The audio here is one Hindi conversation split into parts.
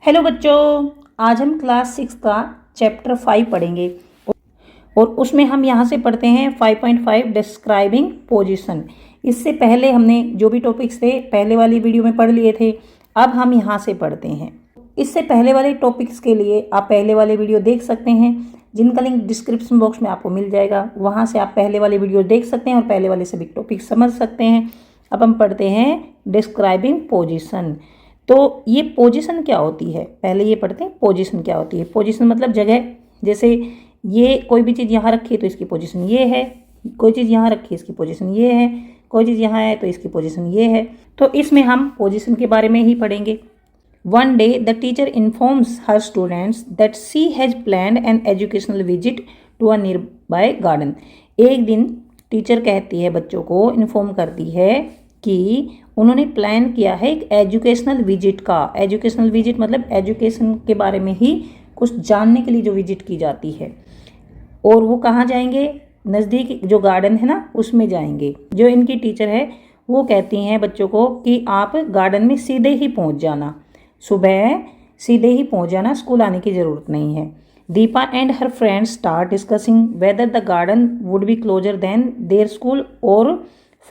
हेलो बच्चों, आज हम क्लास 6 का चैप्टर 5 पढ़ेंगे और उसमें हम यहाँ से पढ़ते हैं 5.5 डिस्क्राइबिंग पोजीशन। इससे पहले हमने जो भी टॉपिक्स थे पहले वाली वीडियो में पढ़ लिए थे, अब हम यहाँ से पढ़ते हैं। इससे पहले वाले टॉपिक्स के लिए आप पहले वाले वीडियो देख सकते हैं, जिनका लिंक डिस्क्रिप्शन बॉक्स में आपको मिल जाएगा। वहाँ से आप पहले वाले वीडियो देख सकते हैं और पहले वाले सभी टॉपिक समझ सकते हैं। अब हम पढ़ते हैं डिस्क्राइबिंग पोजीशन। तो ये पोजीशन क्या होती है, पहले ये पढ़ते हैं पोजीशन क्या होती है। पोजीशन मतलब जगह। जैसे ये कोई भी चीज़ यहाँ रखी है तो इसकी पोजीशन ये है, कोई चीज़ यहाँ रखी है इसकी पोजीशन ये है, कोई चीज़ यहाँ है तो इसकी पोजीशन ये है। तो इसमें हम पोजीशन के बारे में ही पढ़ेंगे। One day the teacher informs her students that she has planned an educational visit to a nearby garden. एक दिन टीचर कहती है, बच्चों को इन्फॉर्म करती है कि उन्होंने प्लान किया है एक एजुकेशनल विजिट का। एजुकेशनल विजिट मतलब एजुकेशन के बारे में ही कुछ जानने के लिए जो विजिट की जाती है। और वो कहाँ जाएंगे? नज़दीक जो गार्डन है ना, उसमें जाएंगे। जो इनकी टीचर है वो कहती हैं बच्चों को कि आप गार्डन में सीधे ही पहुँच जाना, सुबह सीधे ही पहुँच जाना, स्कूल आने की ज़रूरत नहीं है। Deepa and her friends start discussing whether the garden would be closer than their school और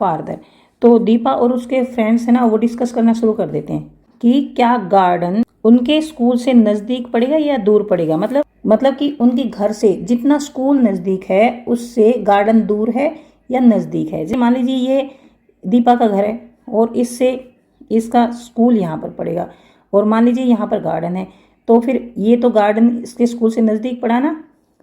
फार्दर। तो दीपा और उसके फ्रेंड्स है ना, वो डिस्कस करना शुरू कर देते हैं कि क्या गार्डन उनके स्कूल से नज़दीक पड़ेगा या दूर पड़ेगा। मतलब कि उनके घर से जितना स्कूल नज़दीक है उससे गार्डन दूर है या नज़दीक है। जैसे मान लीजिए ये दीपा का घर है और इससे इसका स्कूल यहाँ पर पड़ेगा, और मान लीजिए यहाँ पर गार्डन है, तो फिर ये तो गार्डन इसके स्कूल से नज़दीक पड़ा ना,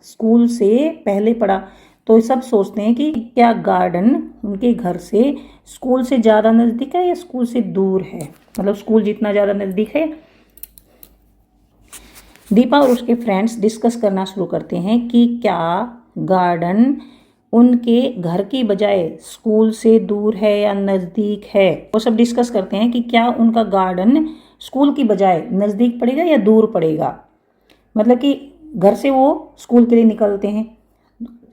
स्कूल से पहले पड़ा। तो सब सोचते हैं कि क्या गार्डन उनके घर से स्कूल से ज़्यादा नज़दीक है या स्कूल से दूर है, मतलब स्कूल जितना ज़्यादा नज़दीक है। दीपा और उसके फ्रेंड्स डिस्कस करना शुरू करते हैं कि क्या गार्डन उनके घर की बजाय स्कूल से दूर है या नज़दीक है। वो सब डिस्कस करते हैं कि क्या उनका गार्डन स्कूल की बजाय नज़दीक पड़ेगा या दूर पड़ेगा। मतलब कि घर से वो स्कूल के लिए निकलते हैं,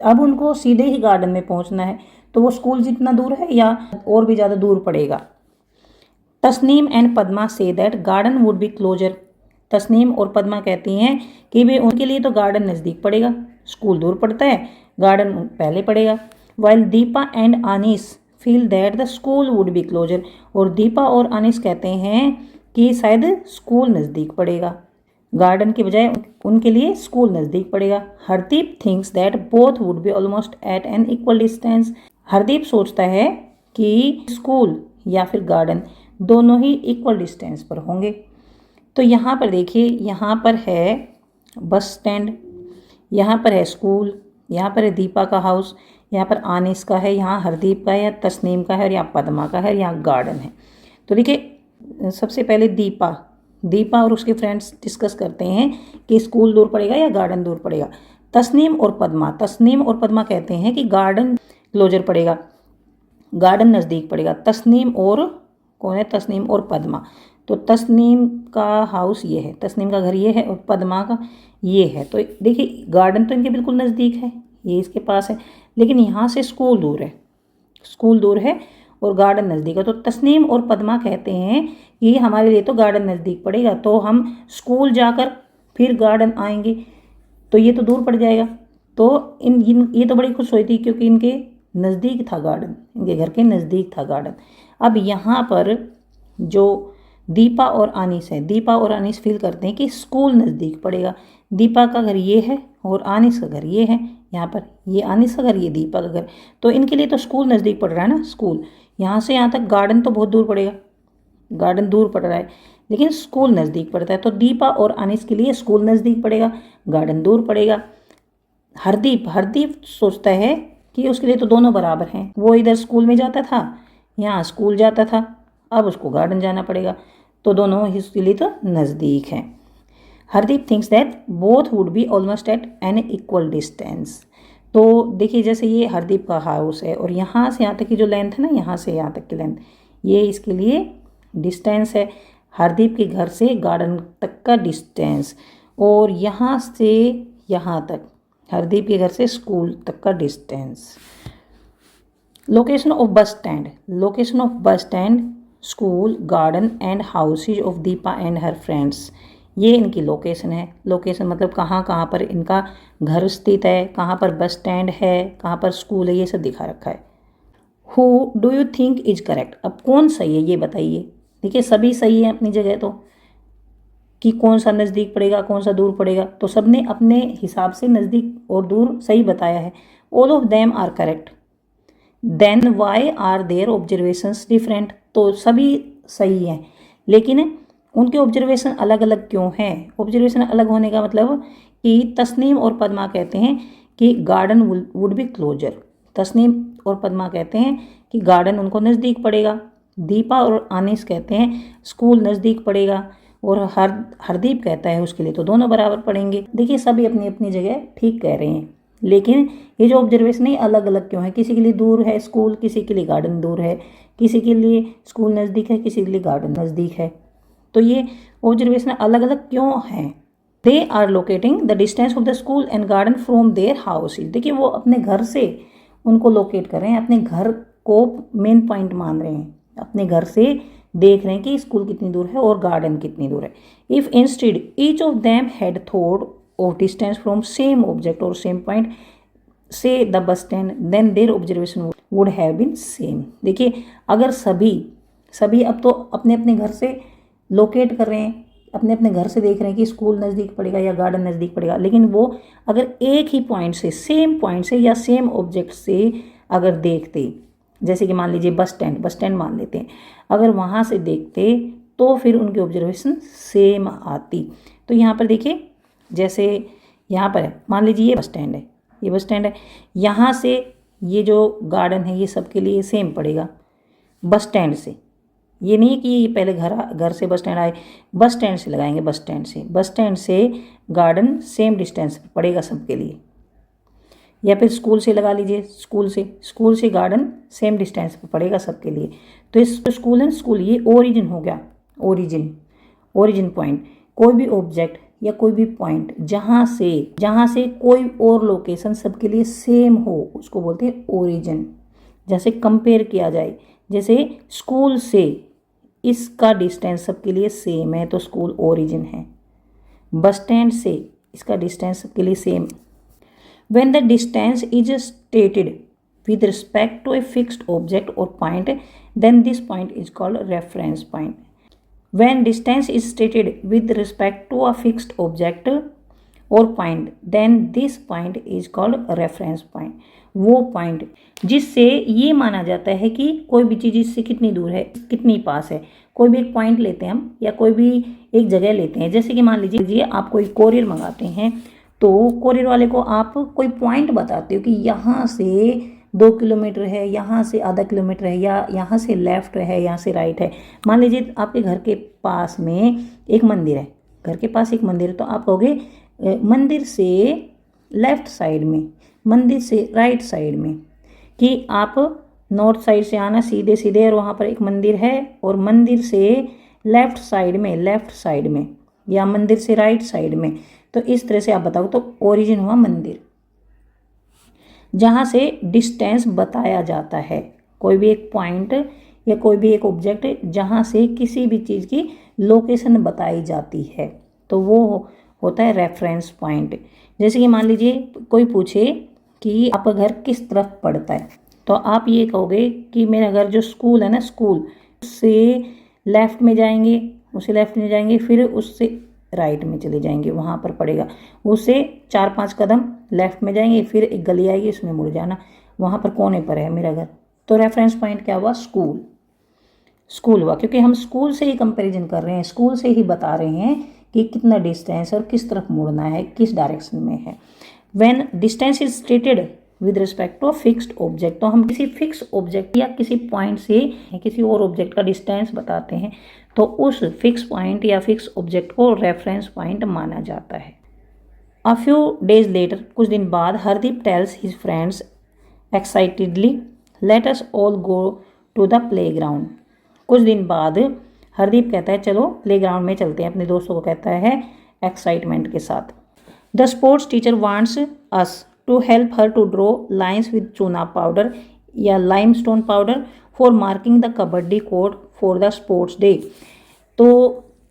अब उनको सीधे ही गार्डन में पहुंचना है, तो वो स्कूल जितना दूर है या और भी ज़्यादा दूर पड़ेगा। Tasneem and Padma say that garden would be closer. Tasneem और पद्मा कहती हैं कि वे उनके लिए तो गार्डन नज़दीक पड़ेगा, स्कूल दूर पड़ता है, गार्डन पहले पड़ेगा। While Deepa and Anees feel that the school would be closer. और दीपा और अनीस कहते हैं कि शायद स्कूल नज़दीक पड़ेगा, गार्डन की बजाय उनके लिए स्कूल नज़दीक पड़ेगा। Hardeep thinks that both would be almost at an equal distance. Hardeep सोचता है कि स्कूल या फिर गार्डन दोनों ही इक्वल डिस्टेंस पर होंगे। तो यहाँ पर देखिए, यहाँ पर है बस स्टैंड, यहाँ पर है स्कूल, यहाँ पर है दीपा का हाउस, यहाँ पर आनिस का है, यहाँ हरदीप का है, या तस्नीम का है, और यहाँ पद्मा का है, यहाँ गार्डन है। तो देखिए, सबसे पहले दीपा और उसके फ्रेंड्स डिस्कस करते हैं कि स्कूल दूर पड़ेगा या गार्डन दूर पड़ेगा। तस्नीम और पद्मा कहते हैं कि गार्डन क्लोजर पड़ेगा, गार्डन नज़दीक पड़ेगा। तस्नीम और कौन है? तस्नीम और पद्मा। तो तस्नीम का हाउस ये है, तस्नीम का घर ये है, और पद्मा का ये है। तो देखिए, गार्डन तो इनके बिल्कुल नज़दीक है, ये इसके पास है, लेकिन यहाँ से स्कूल दूर है और गार्डन नज़दीक है। तो तस्नीम और पद्मा कहते हैं कि हमारे लिए तो गार्डन नज़दीक पड़ेगा, तो हम स्कूल जाकर फिर गार्डन आएंगे, तो ये तो दूर पड़ जाएगा। तो ये तो बड़ी खुश हुई थी क्योंकि इनके नज़दीक था गार्डन, इनके घर के नज़दीक था गार्डन। अब यहाँ पर जो दीपा और अनीस फील करते हैं कि स्कूल नज़दीक पड़ेगा। दीपा का घर ये है और आनिस का घर ये है, यहाँ पर ये आनिस का घर, ये दीपा का घर। तो इनके लिए तो स्कूल नज़दीक पड़ रहा है ना, स्कूल यहाँ से यहाँ तक, गार्डन तो बहुत दूर पड़ेगा, गार्डन दूर पड़ रहा है लेकिन स्कूल नज़दीक पड़ता है। तो दीपा और अनीस के लिए स्कूल नज़दीक पड़ेगा, गार्डन दूर पड़ेगा। हरदीप सोचता है कि उसके लिए तो दोनों बराबर हैं, वो इधर स्कूल में जाता था, यहाँ स्कूल जाता था, अब उसको गार्डन जाना पड़ेगा, तो दोनों इसके लिए तो नज़दीक हैं। Hardeep thinks that both would be almost at an equal distance. तो देखिए, जैसे ये हरदीप का हाउस है और यहाँ से यहाँ तक की जो लेंथ है ना, यहाँ से यहाँ तक की लेंथ, ये इसके लिए डिस्टेंस है, हरदीप के घर से गार्डन तक का डिस्टेंस, और यहाँ से यहाँ तक हरदीप के घर से स्कूल तक का distance. Location of bus stand, school, garden and houses of Deepa and her friends. ये इनकी लोकेशन है। लोकेशन मतलब कहाँ कहाँ पर इनका घर स्थित है, कहाँ पर बस स्टैंड है, कहाँ पर स्कूल है, ये सब दिखा रखा है। Who do you think is correct, अब कौन सही है ये बताइए। देखिए सभी सही है अपनी जगह, तो कि कौन सा नज़दीक पड़ेगा कौन सा दूर पड़ेगा, तो सबने अपने हिसाब से नज़दीक और दूर सही बताया है। All of them are correct. Then why are their observations different, तो सभी सही हैं लेकिन उनके ऑब्जर्वेशन अलग अलग क्यों हैं। ऑब्जर्वेशन अलग होने का मतलब कि तस्नीम और पद्मा कहते हैं कि garden would be closer. Tasneem और पद्मा कहते हैं कि गार्डन उनको नज़दीक पड़ेगा। दीपा और आनिस कहते हैं स्कूल नज़दीक पड़ेगा। और हरदीप कहता है उसके लिए तो दोनों बराबर पड़ेंगे। देखिए सभी अपनी अपनी जगह ठीक कह रहे हैं, लेकिन ये जो ऑब्जर्वेशन है अलग अलग क्यों है। किसी के लिए दूर है स्कूल, किसी के लिए गार्डन दूर है, किसी के लिए स्कूल नज़दीक है, किसी के लिए गार्डन नज़दीक है। तो ये ऑब्जर्वेशन अलग अलग क्यों हैं। They are locating the distance of the school and garden from their house. देखिए वो अपने घर से उनको लोकेट कर रहे हैं, अपने घर को मेन पॉइंट मान रहे हैं, अपने घर से देख रहे हैं कि स्कूल कितनी दूर है और गार्डन कितनी दूर है। If instead each of them had thought of distance from same object और सेम पॉइंट से the bus stand, then their observation would have been same. देखिए अगर सभी अब तो अपने अपने घर से लोकेट कर रहे हैं, अपने अपने घर से देख रहे हैं कि स्कूल नज़दीक पड़ेगा या गार्डन नज़दीक पड़ेगा, लेकिन वो अगर एक ही पॉइंट से सेम पॉइंट से या सेम ऑब्जेक्ट से अगर देखते, जैसे कि मान लीजिए बस स्टैंड मान लेते हैं, अगर वहाँ से देखते तो फिर उनकी ऑब्जर्वेशन सेम आती। तो यहाँ पर देखिए जैसे यहाँ पर है, मान लीजिए ये बस स्टैंड है, यहाँ से ये जो गार्डन है ये सबके लिए सेम पड़ेगा बस स्टैंड से। ये नहीं कि ये पहले घर से बस स्टैंड आए, बस स्टैंड से लगाएंगे, बस स्टैंड से गार्डन सेम डिस्टेंस पर पड़ेगा सबके लिए। या फिर स्कूल से लगा लीजिए, स्कूल से गार्डन सेम डिस्टेंस पर पड़ेगा सबके लिए। तो इस स्कूल है, स्कूल ये ओरिजिन हो गया, ओरिजिन पॉइंट। कोई भी ऑब्जेक्ट या कोई भी पॉइंट जहाँ से कोई और लोकेशन सबके लिए सेम हो उसको बोलते हैं ओरिजिन। जैसे कंपेयर किया जाए, जैसे स्कूल से इसका डिस्टेंस सबके लिए सेम है तो स्कूल ओरिजिन है। बस स्टैंड से इसका डिस्टेंस सबके लिए same. When the distance is stated with respect to a fixed object or point, then this point is called reference point. When distance is stated with respect to a fixed object or point, then this point is called reference point. वो पॉइंट जिससे ये माना जाता है कि कोई भी चीज़ इससे कितनी दूर है, कितनी पास है। कोई भी एक पॉइंट लेते हैं हम या कोई भी एक जगह लेते हैं, जैसे कि मान लीजिए आप कोई कोरियर मंगाते हैं तो कोरियर वाले को आप कोई पॉइंट बताते हो कि यहाँ से 2 किलोमीटर है, यहाँ से आधा किलोमीटर है, या यहाँ से लेफ्ट है, यहाँ से राइट है। मान लीजिए आपके घर के पास में एक मंदिर है, तो आप कहोगे मंदिर से लेफ्ट साइड में, मंदिर से राइट साइड में, कि आप नॉर्थ साइड से आना सीधे और वहाँ पर एक मंदिर है और मंदिर से लेफ्ट साइड में या मंदिर से राइट साइड में। तो इस तरह से आप बताओ तो ओरिजिन हुआ मंदिर, जहाँ से डिस्टेंस बताया जाता है। कोई भी एक पॉइंट या कोई भी एक ऑब्जेक्ट जहाँ से किसी भी चीज़ की लोकेशन बताई जाती है तो वो होता है रेफरेंस पॉइंट। जैसे कि मान लीजिए कोई पूछे कि आपका घर किस तरफ पड़ता है, तो आप ये कहोगे कि मेरा घर जो स्कूल है ना, स्कूल से लेफ़्ट में जाएंगे, फिर उससे राइट में चले जाएंगे, वहाँ पर पड़ेगा। उससे 4-5 कदम लेफ़्ट में जाएंगे, फिर एक गली आएगी उसमें मुड़ जाना, वहाँ पर कोने पर है मेरा घर। तो रेफरेंस पॉइंट क्या हुआ, स्कूल हुआ, क्योंकि हम स्कूल से ही कंपैरिजन कर रहे हैं, स्कूल से ही बता रहे हैं कि कितना डिस्टेंस और किस तरफ मुड़ना है, किस डायरेक्शन में है। When distance is stated with respect to fixed object, तो हम किसी फिक्स ऑब्जेक्ट या किसी पॉइंट से किसी और ऑब्जेक्ट का डिस्टेंस बताते हैं तो उस फिक्स पॉइंट या फिक्स ऑब्जेक्ट को रेफरेंस पॉइंट माना जाता है। अ फ्यू डेज लेटर, कुछ दिन बाद, Hardeep tells his friends excitedly, let us all go to the playground. कुछ दिन बाद हरदीप कहता है चलो प्लेग्राउंड में चलते हैं, अपने दोस्तों को कहता है एक्साइटमेंट के साथ। The sports teacher wants us to help her to draw lines with chuna powder या limestone powder for marking the kabaddi court for the sports day. तो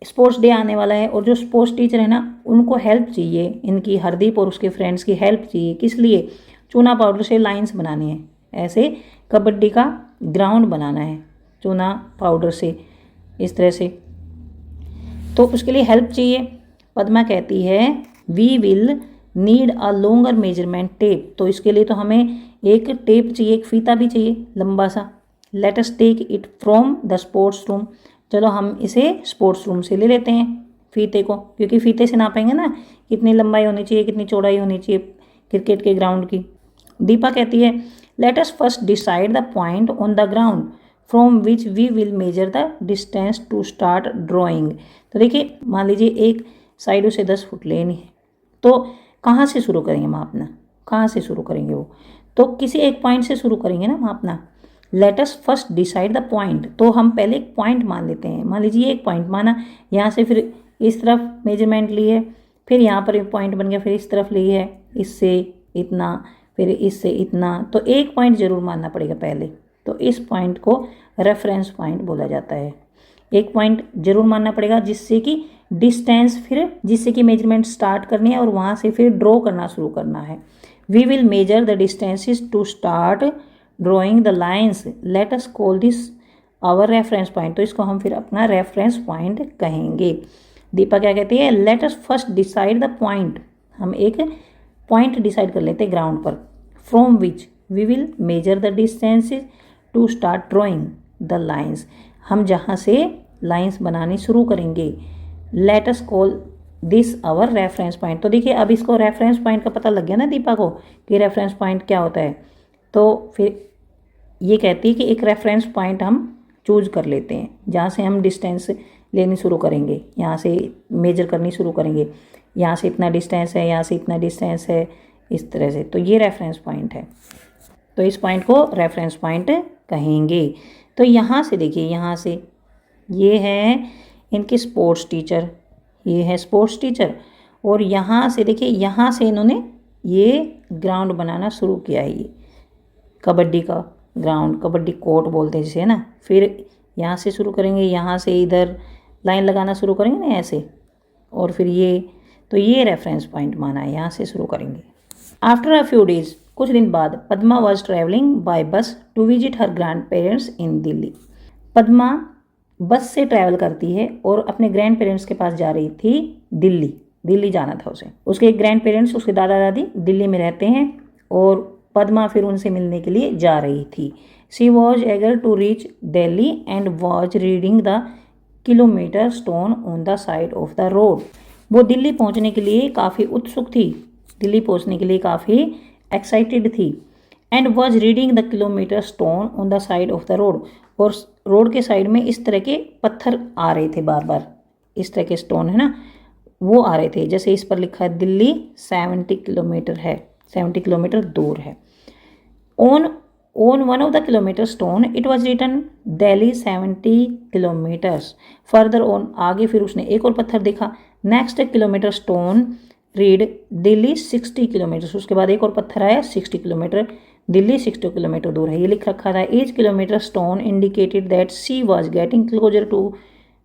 स्पोर्ट्स डे आने वाला है और जो स्पोर्ट्स टीचर है ना उनको हेल्प चाहिए, इनकी हरदीप और उसके फ्रेंड्स की हेल्प चाहिए। किस लिए? चूना पाउडर से लाइंस बनानी है, ऐसे कबड्डी का ग्राउंड बनाना है चूना पाउडर से, इस तरह से। तो उसके लिए हेल्प चाहिए। पद्मा कहती है we will need a longer measurement tape. तो इसके लिए तो हमें एक टेप चाहिए, एक फीता भी चाहिए लंबा सा। Let us take it from the sports room. चलो हम इसे स्पोर्ट्स रूम से ले लेते हैं फीते को, क्योंकि फीते से नापेंगे ना कितनी लंबाई होनी चाहिए, कितनी चौड़ाई होनी चाहिए क्रिकेट के ग्राउंड की। दीपा कहती है let us first decide the point on the ground from which we will measure the distance to start drawing. तो देखिए मान लीजिए एक साइड उसे 10 फुट लेनी है, तो कहाँ से शुरू करेंगे मापना, कहाँ से शुरू करेंगे वो, तो किसी एक पॉइंट से शुरू करेंगे ना मापना। Late us first decide the point, तो हम पहले एक पॉइंट मान लेते हैं। मान लीजिए एक पॉइंट माना, यहाँ से फिर इस तरफ मेजरमेंट ली है, फिर यहाँ पर एक पॉइंट बन गया, फिर इस तरफ ली है, इससे इतना, फिर इससे इतना। तो एक पॉइंट जरूर मानना पड़ेगा पहले, तो इस पॉइंट को रेफरेंस पॉइंट बोला जाता है। एक पॉइंट जरूर मानना पड़ेगा जिससे कि डिस्टेंस, फिर जिससे कि मेजरमेंट स्टार्ट करनी है और वहाँ से फिर ड्रॉ करना शुरू करना है। We will measure the distances to start drawing the lines, let us call this our reference point. तो इसको हम फिर अपना रेफरेंस पॉइंट कहेंगे। दीपा क्या कहती है let us first decide the point, हम एक पॉइंट डिसाइड कर लेते हैं ग्राउंड पर, from which we will measure the distances to start drawing the lines, हम जहाँ से लाइन्स बनानी शुरू करेंगे। लेट अस call this our reference point. तो देखिए अब इसको रेफरेंस पॉइंट का पता लग गया ना दीपा को कि रेफरेंस पॉइंट क्या होता है। तो फिर ये कहती है कि एक रेफरेंस पॉइंट हम चूज कर लेते हैं जहाँ से हम डिस्टेंस लेनी शुरू करेंगे, यहाँ से मेजर करनी शुरू करेंगे, यहाँ से इतना डिस्टेंस है, यहाँ से इतना डिस्टेंस है, इस तरह से। तो ये रेफरेंस पॉइंट है, तो इस पॉइंट को रेफरेंस पॉइंट कहेंगे। तो यहाँ से देखिए, यहाँ से ये है इनके स्पोर्ट्स टीचर, ये है स्पोर्ट्स टीचर, और यहाँ से देखिए यहाँ से इन्होंने ये ग्राउंड बनाना शुरू किया है, ये कबड्डी का ग्राउंड, कबड्डी कोर्ट बोलते हैं जिसे, है ना। फिर यहाँ से शुरू करेंगे, यहाँ से इधर लाइन लगाना शुरू करेंगे ना ऐसे, और फिर ये, तो ये रेफरेंस पॉइंट माना है, यहाँ से शुरू करेंगे। आफ्टर अ फ्यू डेज, कुछ दिन बाद, Padma was travelling by bus to visit her grandparents in Delhi. Padma bus से ट्रैवल करती है और अपने ग्रैंड पेरेंट्स के पास जा रही थी दिल्ली, दिल्ली जाना था उसे। उसके ग्रैंड पेरेंट्स, उसके दादा दादी दिल्ली में रहते हैं और पद्मा फिर उनसे मिलने के लिए जा रही थी। She was eager to reach Delhi and was reading the kilometre stone on the side of the road. वो दिल्ली पहुंचने के लिए काफ़ी उत्सुक थी, दिल्ली पहुंचने के लिए काफ़ी एक्साइटेड थी। And was reading the kilometre stone on the side of the road, और रोड के साइड में इस तरह के पत्थर आ रहे थे बार बार, इस तरह के स्टोन है ना, वो आ रहे थे। जैसे इस पर लिखा है दिल्ली 70 किलोमीटर है, 70 किलोमीटर दूर है। On one of the kilometer stone it was written Delhi 70 kilometers. Further on, आगे फिर उसने एक और पत्थर देखा, next kilometre stone read Delhi 60 kilometre. उसके बाद एक और पत्थर आया 60 किलोमीटर, दिल्ली 60 किलोमीटर दूर है, ये लिख रखा था। Each kilometre stone indicated that she was getting closer to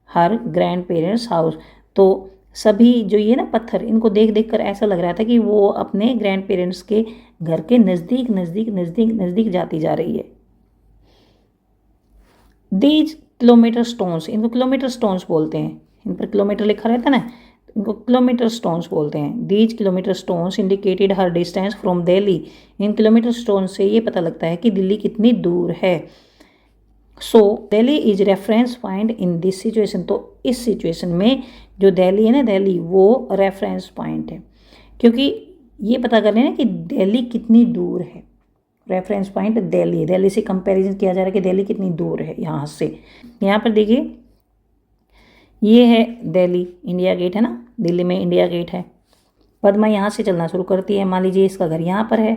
her grandparents house. तो सभी जो ये ना पत्थर, इनको देख देख कर ऐसा लग रहा था कि वो अपने ग्रैंड पेरेंट्स के घर के नज़दीक नज़दीक नज़दीक नज़दीक जाती जा रही है। दीज किलोमीटर स्टोन्स, इनको किलोमीटर स्टोन्स बोलते हैं, इन पर किलोमीटर लिखा रहता है ना, इनको किलोमीटर स्टोन्स बोलते हैं। These kilometre stones indicated her distance from Delhi. In kilometre stone से ये पता लगता है कि दिल्ली कितनी दूर है। So Delhi is reference point in this situation. तो इस सिचुएशन में जो दिल्ली है ना, दिल्ली वो रेफरेंस पॉइंट है, क्योंकि ये पता कर लेना कि दिल्ली कितनी दूर है। रेफरेंस पॉइंट दिल्ली, दिल्ली से कंपैरिजन किया जा रहा है कि दिल्ली कितनी दूर है यहाँ से। यहाँ पर देखिए ये है दिल्ली, इंडिया गेट है ना, दिल्ली में इंडिया गेट है। पद्मा यहाँ से चलना शुरू करती है, मान लीजिए इसका घर यहाँ पर है,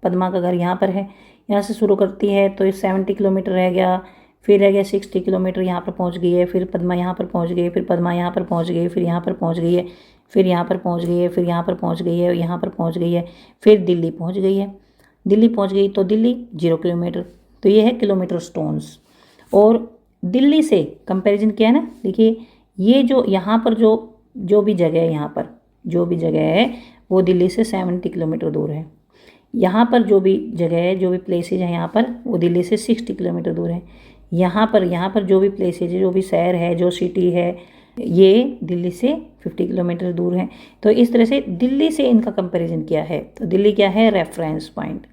पद्मा का घर यहाँ पर है, यहाँ से शुरू करती है तो 70 किलोमीटर रह गया, फिर रह गया 60 किलोमीटर, यहाँ पर पहुँच गई है, फिर पद्मा यहाँ पर पहुँच गई, फिर पद्मा यहाँ पर पहुँच गई, फिर यहाँ पर पहुँच गई है, फिर यहाँ पर पहुँच गई है, फिर यहाँ पर पहुँच गई है, यहाँ पर पहुँच गई है, फिर दिल्ली पहुँच गई है। दिल्ली पहुँच गई तो दिल्ली 0 किलोमीटर। तो ये है किलोमीटर स्टोन्स। और दिल्ली से कंपैरिजन किया है ना, देखिए ये जो यहाँ पर जो भी जगह है, यहाँ पर जो भी जगह है वो दिल्ली से 70 किलोमीटर दूर है। यहाँ पर जो भी जगह है, जो भी प्लेसेज है यहाँ पर, वो दिल्ली से 60 किलोमीटर दूर है। यहाँ पर जो भी प्लेसेज है, जो भी शहर है, जो सिटी है, ये दिल्ली से 50 किलोमीटर दूर है। तो इस तरह से दिल्ली से इनका कंपैरिजन किया है। तो दिल्ली क्या है? Reference point.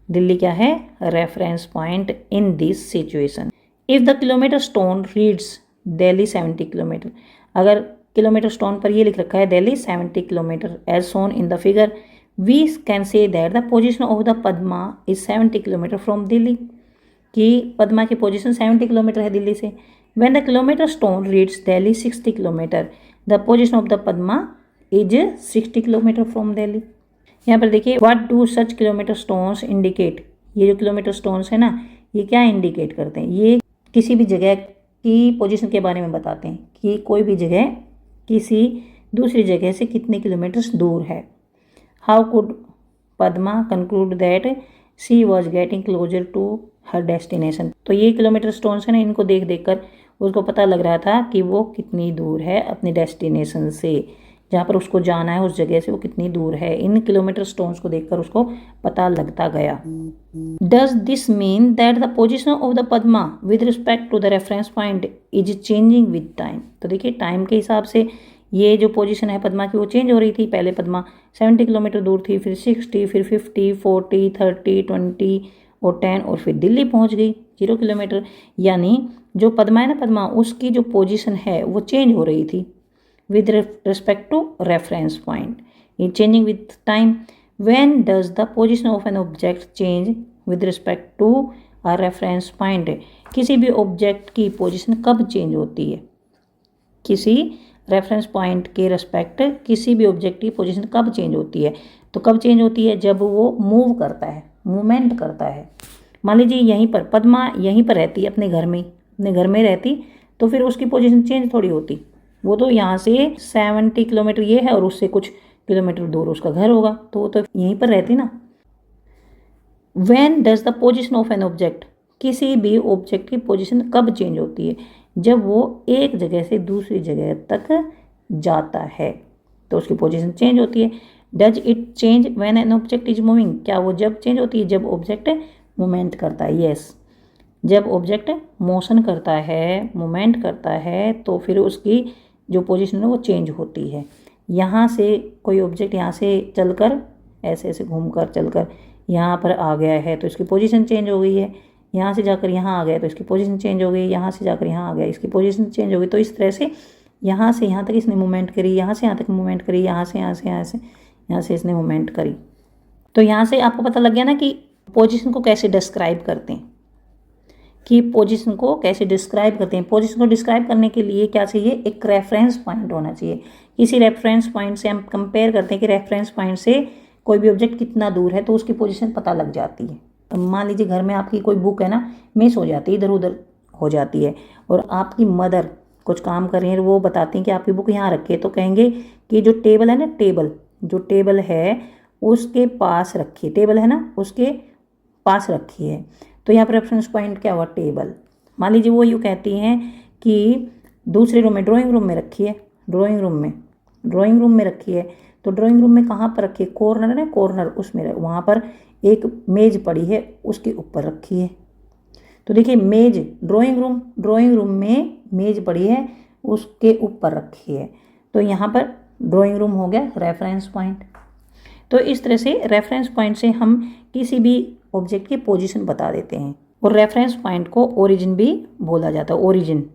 दिल्ली क्या है? Reference point in this situation. If the kilometre stone reads Delhi 70 kilometre, अगर किलोमीटर स्टोन पर ये लिख रखा है Delhi 70 kilometre as shown in the figure, we can say that the position of the Padma is 70 kilometre from Delhi, कि पद्मा की पोजीशन 70 किलोमीटर है दिल्ली से। When the kilometre stone reads Delhi 60 kilometre, the position of the Padma is 60 kilometre from Delhi. यहाँ पर देखिए, what do such kilometre stones indicate, ये जो किलोमीटर स्टोन्स है ना, ये क्या इंडिकेट करते हैं? ये किसी भी जगह की पोजीशन के बारे में बताते हैं कि कोई भी जगह किसी दूसरी जगह से कितने किलोमीटर्स दूर है। How could Padma conclude that she was getting closer to her destination. तो ये किलोमीटर स्टोन्स है ना, इनको देख देख कर उसको पता लग रहा था कि वो कितनी दूर है अपनी डेस्टिनेशन से, जहाँ पर उसको जाना है उस जगह से वो कितनी दूर है। इन किलोमीटर स्टोन्स को देखकर उसको पता लगता गया। Does this mean that the position of the Padma with respect to the reference point is changing with time. तो देखिए, टाइम के हिसाब से ये जो पोजीशन है पद्मा की वो चेंज हो रही थी। पहले पद्मा 70 किलोमीटर दूर थी, फिर 60, फिर 50, 40, 30, 20 और 10, और फिर दिल्ली पहुंच गई 0 किलोमीटर। यानी जो पद्मा है ना, पद्मा उसकी जो पोजीशन है वो चेंज हो रही थी with respect to reference point, ये changing with time. When does the position of an object change with respect to a reference point, किसी भी ऑब्जेक्ट की पोजीशन कब चेंज होती है? किसी रेफरेंस पॉइंट के रिस्पेक्ट किसी भी ऑब्जेक्ट की पोजीशन कब चेंज होती है? तो कब चेंज होती है? जब वो मूव करता है, मूवमेंट करता है। मान लीजिए यहीं पर पद्मा यहीं पर रहती है अपने घर में रहती, तो फिर उसकी पोजीशन चेंज थोड़ी होती। वो तो यहाँ से 70 किलोमीटर ये है और उससे कुछ किलोमीटर दूर उसका घर होगा, तो वो तो यहीं पर रहती ना। When does the position of an object, किसी भी ऑब्जेक्ट की पोजीशन कब चेंज होती है? जब वो एक जगह से दूसरी जगह तक जाता है तो उसकी पोजीशन चेंज होती है। Does it change when an object is moving, क्या वो जब चेंज होती है? जब ऑब्जेक्ट मूवमेंट करता है। यस, जब ऑब्जेक्ट मोशन करता है, मूवमेंट करता है, तो फिर उसकी जो पोजीशन है वो चेंज होती है। यहाँ से कोई ऑब्जेक्ट यहाँ से चलकर ऐसे ऐसे घूमकर चलकर यहाँ पर आ गया है तो इसकी पोजीशन चेंज हो गई है। यहाँ से जाकर यहाँ आ गया तो इसकी पोजीशन चेंज हो गई, यहाँ से जाकर यहाँ आ गया इसकी पोजीशन चेंज हो गई। तो इस तरह से यहाँ से यहाँ तक इसने मूवमेंट करी, यहाँ से यहाँ तक मूवमेंट करी, यहाँ से इसने मूवमेंट करी। तो यहाँ से आपको पता लग गया ना कि पोजीशन को कैसे डिस्क्राइब करते हैं, पोजीशन को डिस्क्राइब करने के लिए क्या चाहिए? एक रेफरेंस पॉइंट होना चाहिए। किसी रेफरेंस पॉइंट से हम कंपेयर करते हैं कि रेफरेंस पॉइंट से कोई भी ऑब्जेक्ट कितना दूर है, तो उसकी पोजीशन पता लग जाती है। मान लीजिए घर में आपकी कोई बुक है ना, मिस हो जाती है, इधर उधर हो जाती है, और आपकी मदर कुछ काम कर रही है, वो बताती हैं कि आपकी बुक यहाँ रखी है, तो कहेंगे कि जो टेबल है ना, जो टेबल है उसके पास रखिए, टेबल है ना उसके पास रखी है। तो यहाँ पर रेफरेंस पॉइंट क्या हुआ? टेबल। मान लीजिए वो यूँ कहती हैं कि दूसरे रूम में, ड्राइंग रूम में रखी है, ड्राइंग रूम में रखी है, तो ड्राइंग रूम में कहाँ पर रखी है? कॉर्नर है ना, कॉर्नर उसमें, वहाँ पर एक मेज पड़ी है उसके ऊपर रखी है। तो देखिए, मेज, ड्राइंग रूम में मेज पड़ी है उसके ऊपर रखी है, तो यहाँ पर ड्राइंग रूम हो गया रेफरेंस पॉइंट। तो इस तरह से रेफरेंस पॉइंट से हम किसी भी ऑब्जेक्ट की पोजीशन बता देते हैं। और रेफरेंस पॉइंट को ओरिजिन भी बोला जाता है, ओरिजिन।